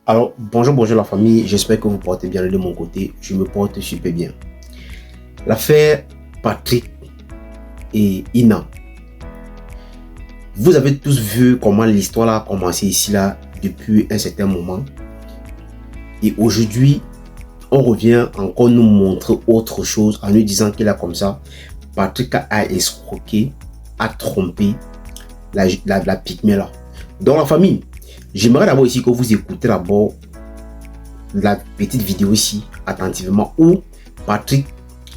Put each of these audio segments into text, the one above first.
Alors, bonjour la famille, j'espère que vous portez bien de mon côté, je me porte super bien. L'affaire Patrick et Ina. Vous avez tous vu comment l'histoire a commencé ici là depuis un certain moment. Et aujourd'hui, on revient encore nous montrer autre chose en nous disant qu'il a comme ça. Patrick a escroqué, a trompé la pygmée là. Dans la famille, j'aimerais d'abord ici que vous écoutez d'abord la petite vidéo ici attentivement où Patrick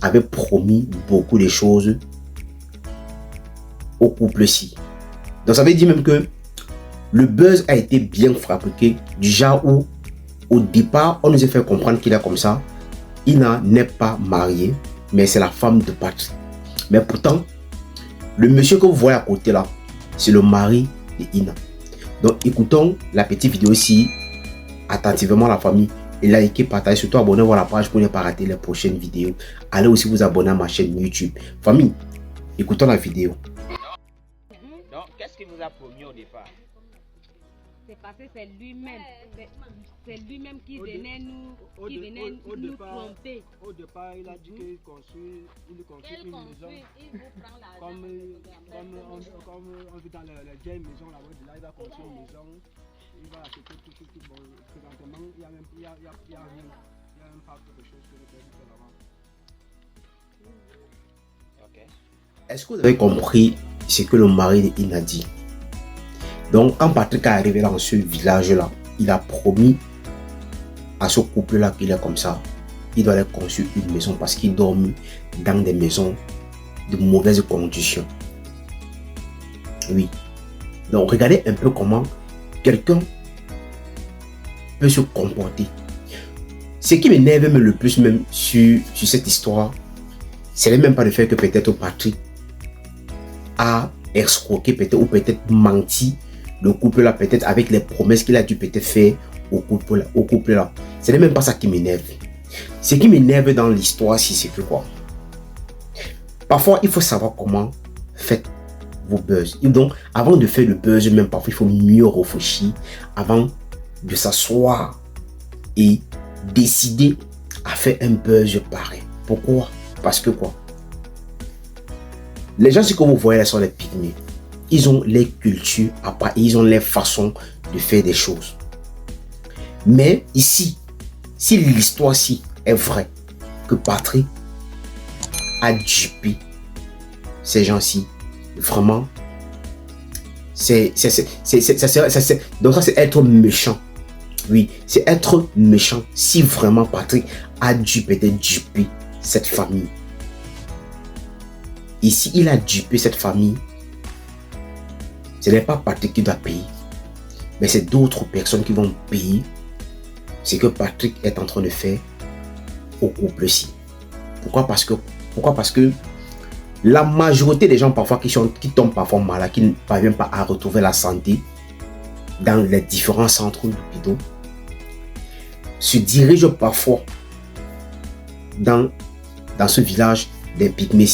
avait promis beaucoup de choses au couple-ci. Donc ça veut dire même que le buzz a été bien fabriqué du genre où au départ on nous a fait comprendre qu'il est comme ça. Ina n'est pas mariée mais c'est la femme de Patrick. Mais pourtant le monsieur que vous voyez à côté là c'est le mari de Ina. Donc écoutons la petite vidéo ici attentivement la famille. Et likez, partagez, surtout abonnez-vous à la page pour ne pas rater les prochaines vidéos. Allez aussi vous abonner à ma chaîne YouTube. Famille, écoutons la vidéo. Donc, qu'est-ce qu'il vous a promis au départ? C'est parce que c'est lui-même. C'est lui-même qui venait nous tromper. Au départ, il a dit qu'il construit une maison. Comme on vit dans les vieilles maisons là-bas, il va construire une maison. Il va acheter tout. Bon, présentement, il y a rien. Il y a même pas de choses que le père fait là-bas. Ok. Est-ce que vous avez compris ce que le mari de Ina dit? Donc, quand Patrick est arrivé dans ce village-là, il a promis à ce couple-là qu'il est comme ça. Il doit aller construire une maison parce qu'il dorment dans des maisons de mauvaises conditions. Oui. Donc, regardez un peu comment quelqu'un peut se comporter. Ce qui m'énerve même le plus même sur cette histoire, c'est même pas le fait que peut-être Patrick a escroqué peut-être ou peut-être menti le couple là, peut-être avec les promesses qu'il a dû peut-être faire au couple là. Ce n'est même pas ça qui m'énerve. Ce qui m'énerve dans l'histoire, c'est que quoi? Parfois, il faut savoir comment faites vos buzz. Et donc, avant de faire le buzz, même parfois, il faut mieux réfléchir avant de s'asseoir et décider à faire un buzz pareil. Pourquoi? Parce que quoi? Les gens, ce que vous voyez là sont les pygmées. Ils ont les cultures à part, ils ont les façons de faire des choses. Mais ici, si l'histoire-ci est vraie, que Patrick a dupé ces gens-ci, vraiment, donc ça c'est être méchant. Oui, c'est être méchant si vraiment Patrick a dû peut-être duper cette famille. Ici, il a dupé cette famille. Ce n'est pas Patrick qui doit payer, mais c'est d'autres personnes qui vont payer ce que Patrick est en train de faire au couple-ci. Pourquoi? Parce que la majorité des gens parfois qui tombent parfois malades, qui ne parviennent pas à retrouver la santé dans les différents centres d'hôpitaux, se dirigent parfois dans ce village des pygmées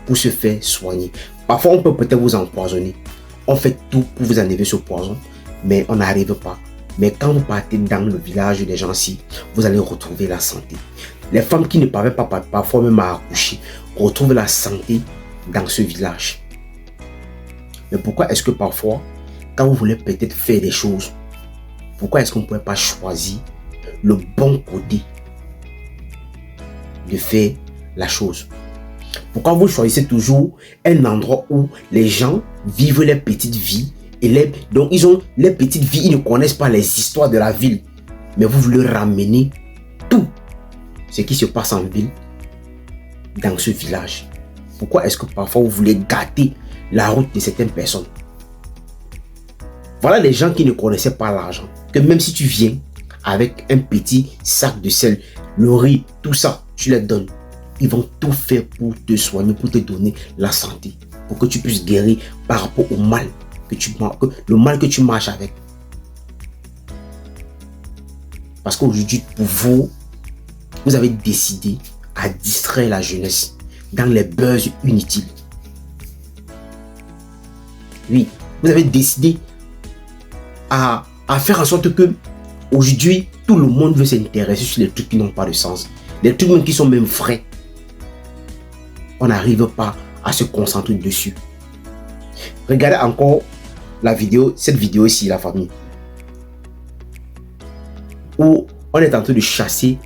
pour se faire soigner. Parfois, on peut peut-être vous empoisonner. On fait tout pour vous enlever ce poison, mais on n'arrive pas. Mais quand vous partez dans le village des gens-ci, vous allez retrouver la santé. Les femmes qui ne parviennent pas parfois même à accoucher, retrouvent la santé dans ce village. Mais pourquoi est-ce que parfois, quand vous voulez peut-être faire des choses, pourquoi est-ce qu'on ne pourrait pas choisir le bon côté de faire la chose? Pourquoi vous choisissez toujours un endroit où les gens vivent les petites vies et donc ils ont les petites vies, ils ne connaissent pas les histoires de la ville, mais vous voulez ramener tout ce qui se passe en ville dans ce village? Pourquoi est-ce que parfois vous voulez gâter la route de certaines personnes? Voilà les gens qui ne connaissaient pas l'argent, que même si tu viens avec un petit sac de sel, le riz, tout ça, tu les donnes. Ils vont tout faire pour te soigner, pour te donner la santé, pour que tu puisses guérir par rapport au mal le mal que tu marches avec. Parce qu'aujourd'hui, pour vous avez décidé à distraire la jeunesse dans les buzz inutiles. Oui, vous avez décidé à faire en sorte que Aujourd'hui, tout le monde veut s'intéresser sur les trucs qui n'ont pas de sens. Les trucs même qui sont même vrais. On n'arrive pas à se concentrer dessus. Regardez encore la vidéo, cette vidéo ici, la famille. Où on est en train de chasser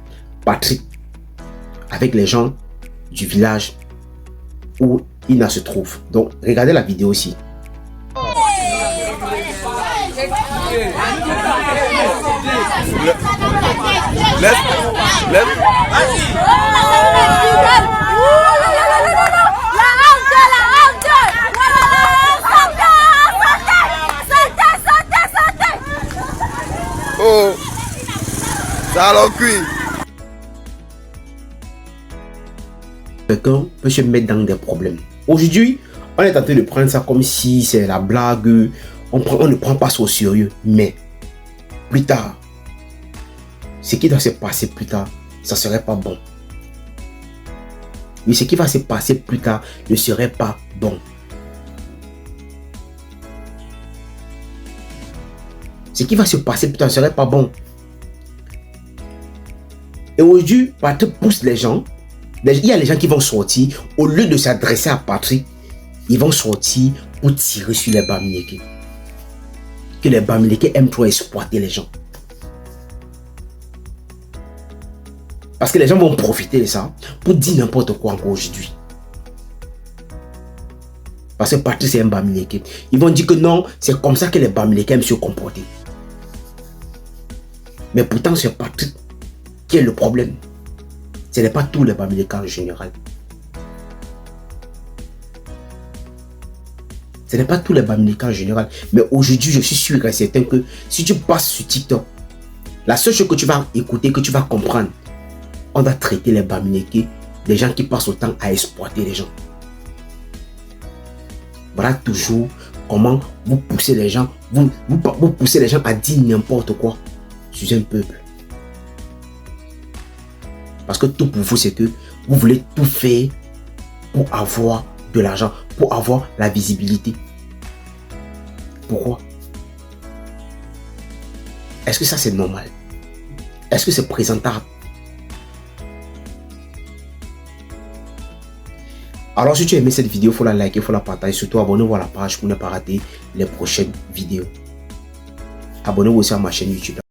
Patrick avec les gens du village où Ina se trouve. Donc, regardez la vidéo ici. Oh, ça alors cuit. Quelqu'un peut se mettre dans des problèmes. Aujourd'hui, on est en train de prendre ça comme si c'est la blague. On ne prend pas ça au sérieux. Mais plus tard, ce qui doit se passer plus tard, ça serait pas bon. Mais ce qui va se passer plus tard ne serait pas bon. Ce qui va se passer plus tard ne serait pas bon. Et aujourd'hui, Patrick pousse les gens. Il y a les gens qui vont sortir. Au lieu de s'adresser à Patrick, ils vont sortir pour tirer sur les Bamileke. Que les Bamileke aiment trop exploiter les gens. Parce que les gens vont profiter de ça pour dire n'importe quoi encore aujourd'hui. Parce que Patrick c'est un Bamileke. Ils vont dire que non, c'est comme ça que les Bamileke aiment se comporter. Mais pourtant c'est Patrick qui est le problème. Ce n'est pas tous les Bamileke en général. Ce n'est pas tous les Bamileke en général. Mais aujourd'hui, je suis sûr et certain que si tu passes sur TikTok, la seule chose que tu vas écouter, que tu vas comprendre, on va traiter les Bamileke, des gens qui passent autant à exploiter les gens. Voilà toujours comment vous poussez les gens, vous poussez les gens à dire n'importe quoi sur un peuple. Parce que tout pour vous, c'est que vous voulez tout faire pour avoir de l'argent, pour avoir la visibilité. Pourquoi? Est-ce que ça c'est normal? Est-ce que c'est présentable? Alors si tu as aimé cette vidéo, il faut la liker, il faut la partager. Surtout abonnez-vous à la page pour ne pas rater les prochaines vidéos. Abonnez-vous aussi à ma chaîne YouTube.